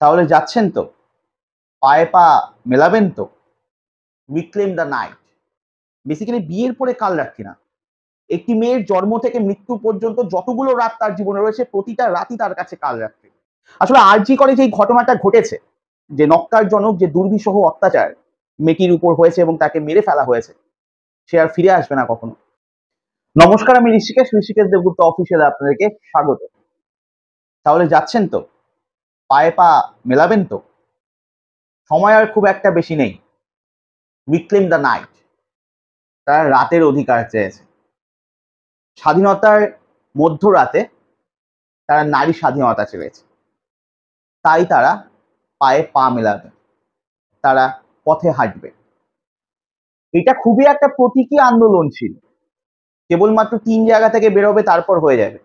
তাহলে যাচ্ছেন তো? পায়ে পা মেলাবেন তো? Reclaim the night. বেসিক্যালি বিয়ের পরে কাল রাখি না। একটি মেয়ের জন্ম থেকে মৃত্যু পর্যন্ত যতগুলো রাত তার জীবনে রয়েছে প্রতিটা রাতই তার কাছে কাল রাত্রি। আসলে আরজি করে যে ঘটনাটা ঘটেছে, যে নক্কারজনক যে দুর্বিষহ অত্যাচার মেয়েটির উপর হয়েছে এবং তাকে মেরে ফেলা হয়েছে, সে আর ফিরে আসবে না কখনো। নমস্কার, আমি ঋষিকেশ দেবগুপ্ত অফিসিয়ালে আপনাদেরকে স্বাগত। তাহলে যাচ্ছেন তো? পায়ে পা মেলাবেন তো? সময় আর খুব একটা বেশি নেই। Reclaim the night. তারা রাতের অধিকার চেয়েছে। স্বাধীনতার মধ্যরাতে তারা নারী স্বাধীনতা চেয়েছে। তাই তারা পায়ে পা মেলাবে, তারা পথে হাঁটবে। এটা খুবই একটা প্রতীকী আন্দোলন ছিল। কেবলমাত্র ৩ জায়গা থেকে বেরোবে, তারপর হয়ে যাবে।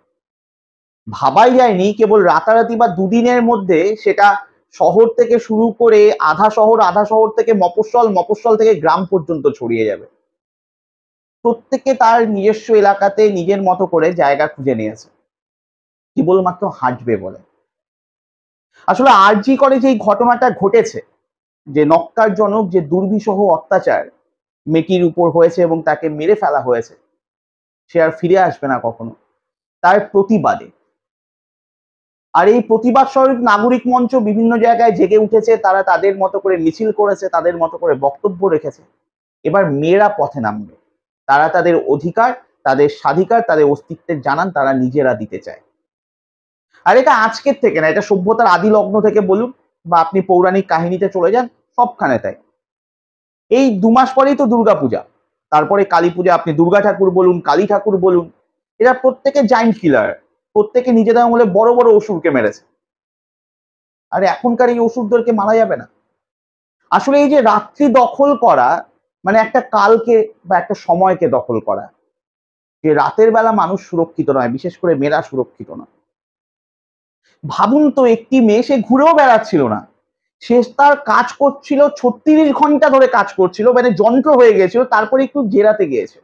ভাবাই যায়নি কেবল রাতারাতি বা দুদিনের মধ্যে সেটা শহর থেকে শুরু করে আধা শহর থেকে মফস্বল থেকে গ্রাম পর্যন্ত ছড়িয়ে যাবে। প্রত্যেকে তার নিজস্ব এলাকাতে নিজের মতো করে জায়গা খুঁজে নিয়েছে, কেবলমাত্র হাঁটবে বলে। আসলে আরজি করে যে ঘটনাটা ঘটেছে, যে নক্কারজনক যে দুর্বিষহ অত্যাচার মেয়েটির উপর হয়েছে এবং তাকে মেরে ফেলা হয়েছে, সে আর ফিরে আসবে না কখনো, তার প্রতিবাদে। আর এই প্রতিবাদ স্বরূপ নাগরিক মঞ্চ বিভিন্ন জায়গায় জেগে উঠেছে, তারা তাদের মতো করে মিছিল করেছে, তাদের মতো করে বক্তব্য রেখেছে। এবার মেয়েরা পথে নামবে, তারা তাদের অধিকার, তাদের স্বাধিকার, তাদের অস্তিত্বের জানান তারা নিজেরা দিতে চায়। আর এটা আজকের থেকে না, এটা সভ্যতার আদি লগ্ন থেকে বলুন বা আপনি পৌরাণিক কাহিনীতে চলে যান, সবখানে তাই। এই ২ মাস পরেই তো দুর্গাপূজা, তারপরে কালী পূজা। আপনি দুর্গা ঠাকুর বলুন, কালী ঠাকুর বলুন, এরা প্রত্যেকে জাইন্ট কিলার, প্রত্যেকে নিজেদের আমলে বড় বড় অসুরকে মেরেছে। আর এখনকার এই অসুরদেরকে মারা যাবে না। আসলে এই যে রাত্রি দখল করা, মানে একটা কালকে বা একটা সময়কে দখল করা, যে রাতের বেলা মানুষ সুরক্ষিত নয়, বিশেষ করে মেয়েরা সুরক্ষিত নয়। ভাবুন তো, একটি মেয়ে, সে ঘুরেও বেড়াচ্ছিল না, সে তার কাজ করছিল, ৩৬ ঘন্টা ধরে কাজ করছিল, মানে যন্ত্র হয়ে গিয়েছিল, তারপরে একটু জেরাতে গিয়েছে।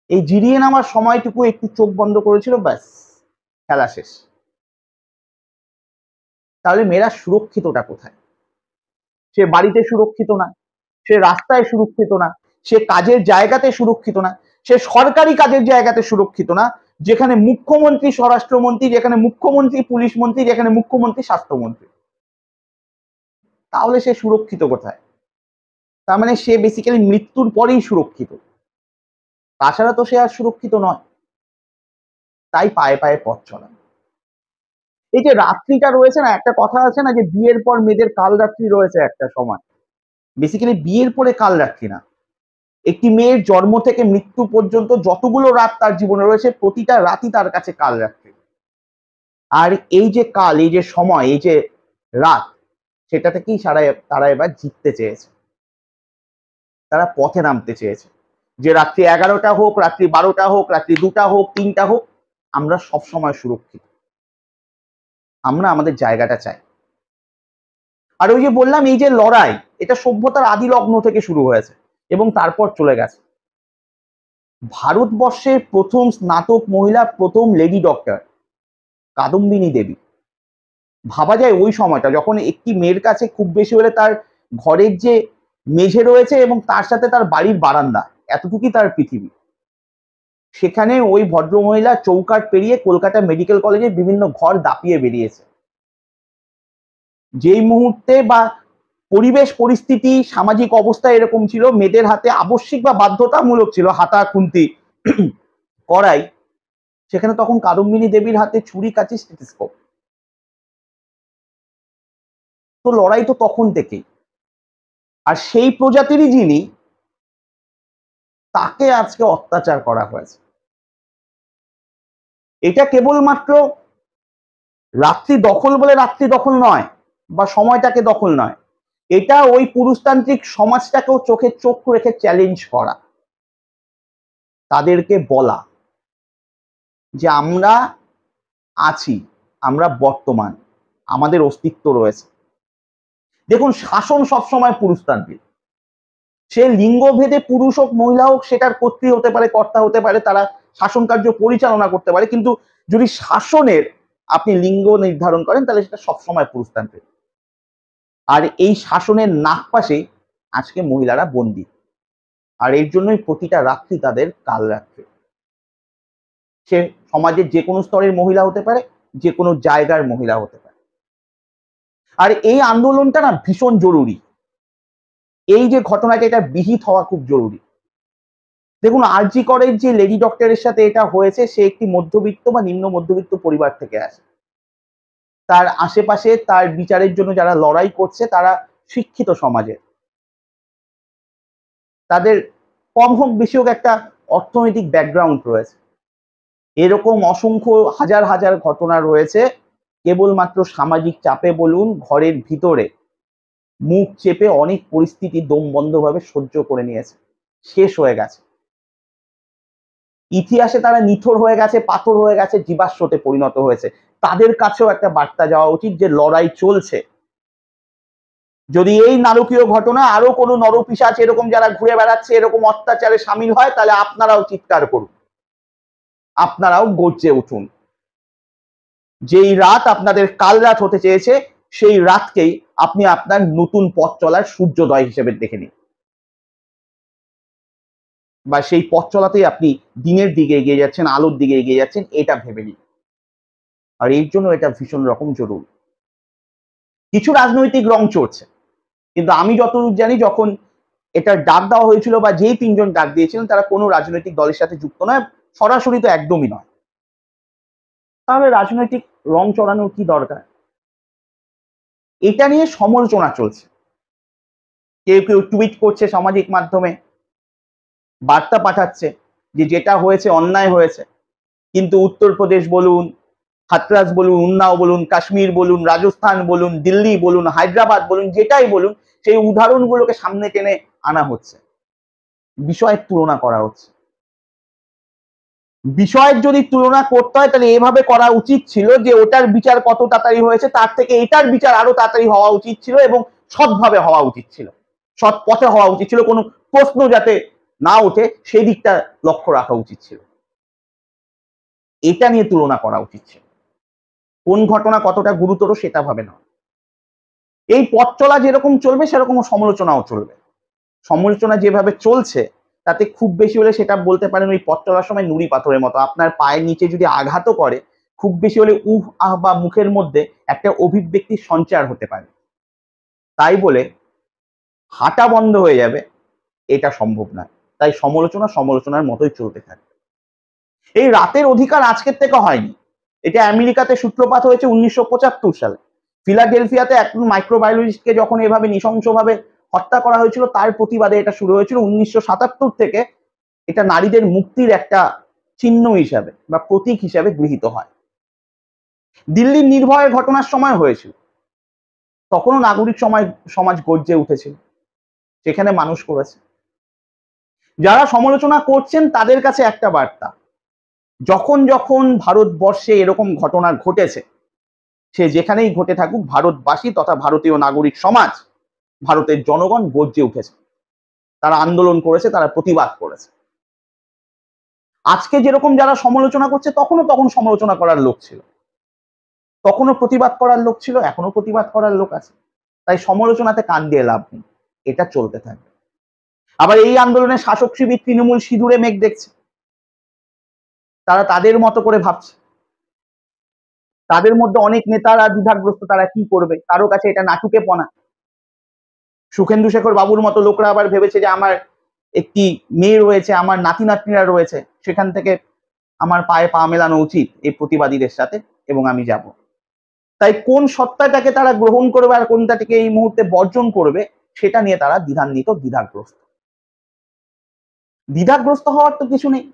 এই জিরিয়ে নেওয়ার সময়টুকু একটু চোখ বন্ধ করেছিল, ব্যাস খেলা শেষ। তাহলে মেয়েরা সুরক্ষিতটা কোথায়? সে বাড়িতে সুরক্ষিত না, সে রাস্তায় সুরক্ষিত না, সে কাজের জায়গাতে সুরক্ষিত না, সে সরকারি কাজের জায়গাতে সুরক্ষিত না, যেখানে মুখ্যমন্ত্রী স্বরাষ্ট্রমন্ত্রী, যেখানে মুখ্যমন্ত্রী পুলিশ মন্ত্রী, যেখানে মুখ্যমন্ত্রী স্বাস্থ্যমন্ত্রী। তাহলে সে সুরক্ষিত কোথায়? তার মানে সে বেসিক্যালি মৃত্যুর পরেই সুরক্ষিত, তাছাড়া তো সে আর সুরক্ষিত নয়। তাই পায়ে পায়ে পথ চলা। এই যে রাত্রিটা রয়েছে না, একটা কথা আছে না যে বিয়ের পর মেয়েদের কাল রাত্রি রয়েছে একটা সময়। বেসিক্যালি বিয়ের পরে কাল রাত্রি না। একটি মেয়ের জন্ম থেকে মৃত্যু পর্যন্ত যতগুলো রাত তার জীবনে রয়েছে প্রতিটা রাতই তার কাছে কাল রাত্রি। আর এই যে কাল, এই যে সময়, এই যে রাত, সেটা থেকেই তারা এবার জিততে চেয়েছে, তারা পথে নামতে চেয়েছে। যে রাত্রি ১১টা হোক, রাত্রি ১২টা হোক, রাত্রি ২টা হোক, ৩টা হোক, আমরা সবসময় সুরক্ষিত, আমরা আমাদের জায়গাটা চাই। আর ওই যে বললাম, এই যে লড়াই, এটা সভ্যতার আদি লগ্ন থেকে শুরু হয়েছে এবং তারপর চলে গেছে। ভারতবর্ষের প্রথম স্নাতক মহিলা, প্রথম লেডি ডক্টর কাদম্বিনী দেবী। ভাবা যায় ওই সময়টা যখন একটি মেয়ের কাছে খুব বেশি হলে তার ঘরের যে মেঝে রয়েছে এবং তার সাথে তার বাড়ির বারান্দা, এতটুকুই তার পৃথিবী। সেখানে ওই ভদ্রমহিলা চৌকাঠ পেরিয়ে কলকাতা মেডিকেল কলেজে বিভিন্ন ঘর দাপিয়ে বেরিয়েছে। যেই মুহূর্তে বা পরিবেশ পরিস্থিতি সামাজিক অবস্থা এরকম ছিল, মেয়েদের হাতে আবশ্যিক বা বাধ্যতামূলক ছিল হাতা খুন্তি করাই, সেখানে তখন কাদম্বিনী দেবীর হাতে ছুরি, কাঁচি, স্টেথোস্কোপ। তো লড়াই তো তখন থেকেই। আর সেই প্রজাতিরই যিনি, তাকে আজকে অত্যাচার করা হয়েছে। এটা কেবলমাত্র রাত্রি দখল বলে রাত্রি দখল নয়, বা সময়টাকে দখল নয়, এটা ওই পুরুষতান্ত্রিক সমাজটাকেও চোখে চোখ রেখে চ্যালেঞ্জ করা, তাদেরকে বলা যে আমরা আছি, আমরা বর্তমান, আমাদের অস্তিত্ব রয়েছে। দেখুন, শাসন সবসময় পুরুষতান্ত্রিক, সে লিঙ্গভেদে পুরুষ হোক মহিলা হোক, সেটার কর্ত্রী হতে পারে, কর্তা হতে পারে, তারা শাসন কার্য পরিচালনা করতে পারে। কিন্তু যদি শাসনের আপনি লিঙ্গ নির্ধারণ করেন, তাহলে সেটা সবসময় পুরুষতান্ত্রিক। আর এই শাসনের নাগপাশে আজকে মহিলারা বন্দী, আর এর জন্যই প্রতিটা রাত্রি তাদের কাল রাত্রি। সে সমাজের যে কোনো স্তরের মহিলা হতে পারে, যে কোনো জায়গার মহিলা হতে পারে। আর এই আন্দোলনটা না ভীষণ জরুরি। এই যে ঘটনাটা, এটা বিহিত হওয়া খুব জরুরি। দেখুন, আরজি করের যে লেডি ডক্টরের সাথে এটা হয়েছে, সে একটি মধ্যবিত্ত বা নিম্ন মধ্যবিত্ত পরিবার থেকে আসে। তার আশেপাশে তার বিচারের জন্য যারা লড়াই করছে তারা শিক্ষিত সমাজের, তাদের কম হোক বেশি হোক একটা অর্থনৈতিক ব্যাকগ্রাউন্ড রয়েছে। এরকম অসংখ্য হাজার হাজার ঘটনা রয়েছে, কেবলমাত্র সামাজিক চাপে বলুন, ঘরের ভিতরে মুখ চেপে অনেক পরিস্থিতি দম বন্ধভাবে সহ্য করে নিয়েছে, শেষ হয়ে গেছে। ইতিহাসে তারা নিথর হয়ে গেছে, পাথর হয়ে গেছে, জীবাশ্মতে পরিণত হয়েছে। তাদের কাছেও একটা বার্তা যাওয়া উচিত যে লড়াই চলছে। যদি এই নারকীয় ঘটনা আরো কোনো নরপিশাচ এরকম যারা ঘুরে বেড়াচ্ছে এরকম অত্যাচারে সামিল হয়, তাহলে আপনারাও চিৎকার করুন, আপনারাও গর্জে উঠুন। যেই রাত আপনাদের কাল রাত হতে চেয়েছে, সেই রাতকেই আপনি আপনার নতুন পথ চলার সূর্যোদয় হিসেবে দেখে নিন, বা সেই পথ চলাতেই আপনি দিনের দিকে এগিয়ে যাচ্ছেন, আলোর দিকে এগিয়ে যাচ্ছেন, এটা ভেবে নিন। আর এর জন্য এটা ভীষণ রকম জরুরি। কিছু রাজনৈতিক রং চড়ছে, কিন্তু আমি যতদূর জানি যখন এটার ডাক দেওয়া হয়েছিল বা যেই তিনজন ডাক দিয়েছিলেন তারা কোনো রাজনৈতিক দলের সাথে যুক্ত নয়, সরাসরি তো একদমই নয়। তাহলে রাজনৈতিক রং চড়ানোর কি দরকার? এটা নিয়ে সমালোচনা চলছে। কেউ কেউ টুইট করছে, সামাজিক মাধ্যমে বার্তা পাঠাচ্ছে যে যেটা হয়েছে অন্যায় হয়েছে, কিন্তু উত্তরপ্রদেশ বলুন, হাতরাস বলুন, উন্নাও বলুন, কাশ্মীর বলুন, রাজস্থান বলুন, দিল্লি বলুন, হায়দ্রাবাদ বলুন, যেটাই বলুন, সেই উদাহরণগুলোকে সামনে টেনে আনা হচ্ছে, বিষয়ের তুলনা করা হচ্ছে। বিষয়ের যদি তুলনা করতে হয় তাহলে এভাবে করা উচিত ছিল যে ওটার বিচার কত তাড়াতাড়ি হয়েছে তার থেকে এটার বিচার আরো তাড়াতাড়ি হওয়া উচিত ছিল, এবং সৎভাবে হওয়া উচিত ছিল, সৎ পথে হওয়া উচিত ছিল, কোনো প্রশ্ন যাতে না ওঠে সেই দিকটা লক্ষ্য রাখা উচিত ছিল। এটা নিয়ে তুলনা করা উচিত ছিল। কোন ঘটনা কতটা গুরুতর সেটা ভাবে না। এই পথ চলা যেরকম চলবে সেরকম সমালোচনাও চলবে। সমালোচনা যেভাবে চলছে তাতে খুব বেশি হলে সেটা বলতে পারেন ওই পথ চলার সময় নুড়ি পাথরের মতো, আপনার পায়ের নিচে যদি আঘাতও করে, খুব বেশি হলে উহ আহ বা মুখের মধ্যে একটা অভিব্যক্তির সঞ্চার হতে পারে। তাই বলে হাঁটা বন্ধ হয়ে যাবে এটা সম্ভব নয়। তাই সমালোচনা সমালোচনার মতোই চলতে থাকবে। এই রাতের অধিকার আজকের থেকে হয়নি, এটা আমেরিকাতে সূত্রপাত হয়েছে 1975 সালে। ফিলাডেলফিয়াতে একজন মাইক্রোবায়োলজিস্টকে যখন এভাবে নৃশংসভাবে হত্যা করা হয়েছিল তার প্রতিবাদে এটা শুরু হয়েছিল। 1977 থেকে এটা নারীদের মুক্তির একটা চিহ্ন হিসাবে বা প্রতীক হিসাবে গৃহীত হয়। দিল্লির নির্ভয়ের ঘটনার সময় হয়েছিল, তখনও নাগরিক সমাজ গর্জে উঠেছিল, সেখানে মানুষ করেছে। যারা সমালোচনা করছেন তাদের কাছে একটা বার্তা, যখন যখন ভারতবর্ষে এরকম ঘটনা ঘটেছে, সে যেখানেই ঘটে থাকুক, ভারতবাসী তথা ভারতীয় নাগরিক সমাজ, ভারতের জনগণ গর্জে উঠেছে, তারা আন্দোলন করেছে, তারা প্রতিবাদ করেছে। আজকে যেরকম যারা সমালোচনা করছে তখন সমালোচনা করার লোক ছিল, তখনও প্রতিবাদ করার লোক ছিল, এখনো প্রতিবাদ করার লোক আছে। তাই সমালোচনাতে কান দিয়ে লাভ নেই, এটা চলতে থাকবে। আবার এই আন্দোলনে শাসক শিবির তৃণমূল সিঁদুরে মেঘ দেখছে, তারা তাদের মতো করে ভাবছে। তাদের মধ্যে অনেক নেতারা দ্বিধাগ্রস্ত, তারা কি করবে, কারো কাছে এটা নাটুকেপনা। সুখেন্দু শেখর বাবুর মতো লোকরা আবার ভেবেছে যে আমার একটি মেয়ে রয়েছে, আমার নাতি নাতনিরা রয়েছে, সেখান থেকে আমার পায়ে পা মেলানো উচিত এই প্রতিবাদীদের সাথে, এবং আমি যাব। তাই কোন সত্তাটাকে তারা গ্রহণ করবে আর কোনটাকে এই মুহূর্তে বর্জন করবে সেটা নিয়ে তারা দ্বিধান্বিত, দ্বিধাগ্রস্ত হওয়ার তো কিছু নেই।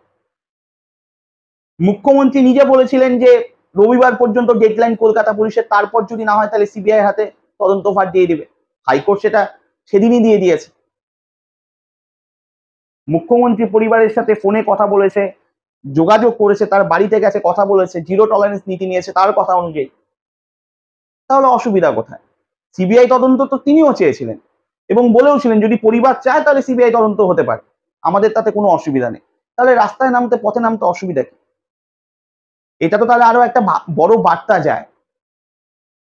মুখ্যমন্ত্রী নিজে বলেছিলেন যে রবিবার পর্যন্ত ডেডলাইন কলকাতা পুলিশের, তারপর যদি না হয় তাহলে সিবিআই হাতে তদন্তভার দিয়ে দিবে। হাইকোর্ট সেটা সেদিনই দিয়ে দিয়েছে। মুখ্যমন্ত্রী পরিবারের সাথে ফোনে কথা বলেছে, যোগাযোগ করেছে, তার বাড়িতে গেছে, কথা বলেছে, জিরো টলারেন্স নীতি নিয়েছে তার কথা অনুযায়ী। তাহলে অসুবিধা কোথায়? সিবিআই তদন্ত তো তিনিও চেয়েছিলেন এবং বলেওছিলেন যদি পরিবার চায় তাহলে সিবিআই তদন্ত হতে পারে, আমাদের তাতে কোনো অসুবিধা নেই। তাহলে রাস্তায় নামতে, পথে নামতে অসুবিধা কি? এটা তো তাহলে আরো একটা বড় বার্তা যায়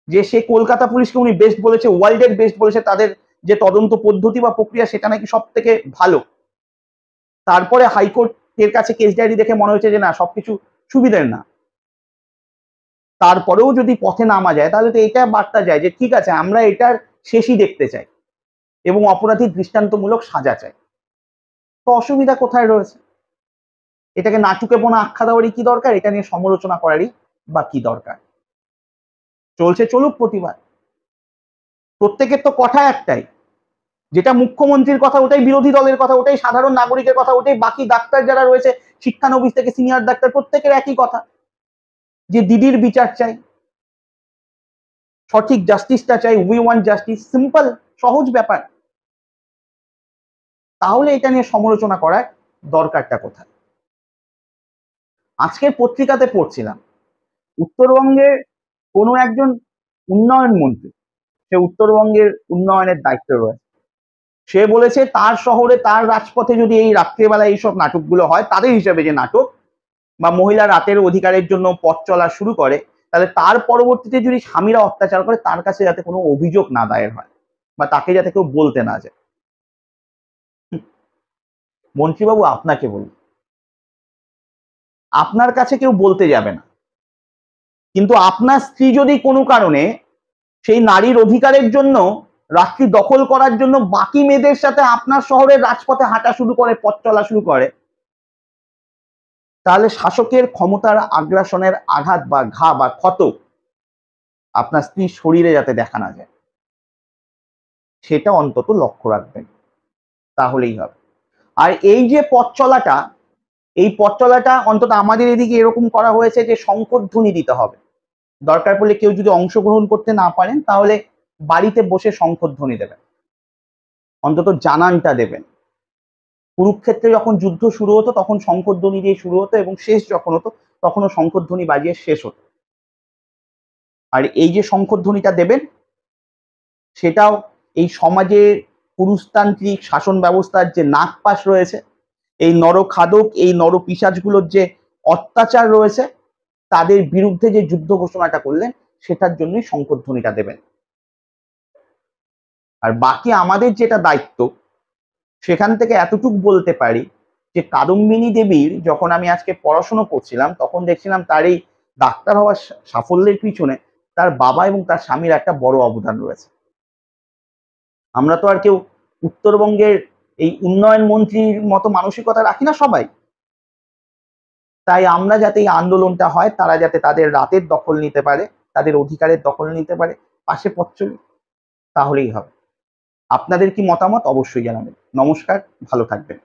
যে সে কলকাতা পুলিশকে উনি বেস্ট বলেছে, ওয়ার্ল্ডের বেস্ট বলেছে, তাদের যে তদন্ত পদ্ধতি বা প্রক্রিয়া সেটা নাকি সব থেকে ভালো। তারপরে হাইকোর্টের কাছে কেস ডায়েরি দেখে মনে হয়েছে যে না সবকিছু সুবিধের না, তারপরেও যদি পথে নামা যায় তাহলে তো এটা বার্তা যায় যে ঠিক আছে আমরা এটার শেষই দেখতে চাই এবং অপরাধী দৃষ্টান্তমূলক সাজা চাই। তো অসুবিধা কোথায় রয়েছে? এটাকে নাটুকে বোনা আখ্যা দেওয়ারই কি দরকার? এটা নিয়ে সমালোচনা করারই বা কি দরকার? চলছে চলুক প্রতিবাদ। প্রত্যেকের তো কথা একটাই, যেটা মুখ্যমন্ত্রীর কথা ওটাই বিরোধী দলের কথা, ওটাই সাধারণ নাগরিকের কথা, ওটাই বাকি ডাক্তার যারা রয়েছে শিক্ষানবিশ থেকে সিনিয়র ডাক্তার প্রত্যেকের একই কথা, যে দিদির বিচার চাই, সঠিক জাস্টিসটা চাই, উই ওয়ান্ট জাস্টিস। সিম্পল, সহজ ব্যাপার। তাহলে এটা নিয়ে সমালোচনা করার দরকারটা কোথায়? আজকের পত্রিকাতে পড়ছিলাম উত্তরবঙ্গের কোনো একজন উন্নয়ন মন্ত্রী, সে উত্তরবঙ্গের উন্নয়নের দায়িত্ব রয়েছে, সে বলেছে তার শহরে তার রাজপথে যদি এই রাত্রেবেলা এইসব নাটকগুলো হয়, তাদের হিসাবে যে নাটক, বা মহিলা রাতের অধিকারের জন্য পথ চলা শুরু করে, তাহলে তার পরবর্তীতে যদি স্বামীরা অত্যাচার করে তার কাছে যাতে কোনো অভিযোগ না দায়ের হয় বা তাকে যাতে কেউ বলতে না যায়। মন্ত্রীবাবু আপনাকে বলি, আপনার কাছে কেউ বলতে যাবে না, কিন্তু আপনার স্ত্রী যদি কোনো কারণে সেই নারীর অধিকারের জন্য রাত্রি দখল করার জন্য বাকি মেয়েদের সাথে আপনার শহরের রাজপথে হাঁটা শুরু করে, পথ চলা শুরু করে, তাহলে শাসকের ক্ষমতার আগ্রাসনের আঘাত বা ঘা বা ক্ষত আপনার স্ত্রীর শরীরে যাতে দেখা না যায়, সেটা অন্তত লক্ষ্য রাখবেন, তাহলেই হবে। আর এই যে পথ চলাটা, এই পথ চলাটা অন্তত আমাদের এদিকে এরকম করা হয়েছে যে শঙ্খধ্বনি দিতে হবে, দরকার পড়লে কেউ যদি অংশগ্রহণ করতে না পারেন তাহলে বাড়িতে বসে শঙ্খধ্বনি দেবেন, অন্তত জানানটা দেবেন। কুরুক্ষেত্রে যখন যুদ্ধ শুরু হতো তখন শঙ্খধ্বনি দিয়ে শুরু হতো এবং শেষ যখন হতো তখনও শঙ্খধ্বনি বাজিয়ে শেষ হতো। আর এই যে শঙ্খধ্বনিটা দেবেন, সেটাও এই সমাজের পুরুষতান্ত্রিক শাসন ব্যবস্থার যে নাগপাশ রয়েছে, এই নরখাদক, এই নরপিশাচগুলোর যে অত্যাচার রয়েছে, তাদের বিরুদ্ধে যে যুদ্ধ ঘোষণাটা করলেন সেটার জন্যই শঙ্খধ্বনিটা দেবেন। আর বাকি আমাদের যেটা দায়িত্ব, সেখান থেকে এতটুকু বলতে পারি যে কাদম্বিনী দেবীর যখন আমি আজকে পড়াশোনা করছিলাম তখন দেখছিলাম তার এই ডাক্তার হওয়ার সাফল্যের পিছনে তার বাবা এবং তার স্বামীর একটা বড় অবদান রয়েছে। আমরা তো আর কেউ উত্তরবঙ্গের এই উন্নয়ন মন্ত্রীর মতো মানসিকতা রাখি না সবাই, তাই আমরা যাতে এই আন্দোলনটা হয়, তারা যাতে তাদের রাতের দখল নিতে পারে, তাদের অধিকারের দখল নিতে পারে, পাশে পথ চলি, তাহলেই হবে। আপনাদের কি মতামত অবশ্যই জানাবেন। নমস্কার, ভালো থাকবেন।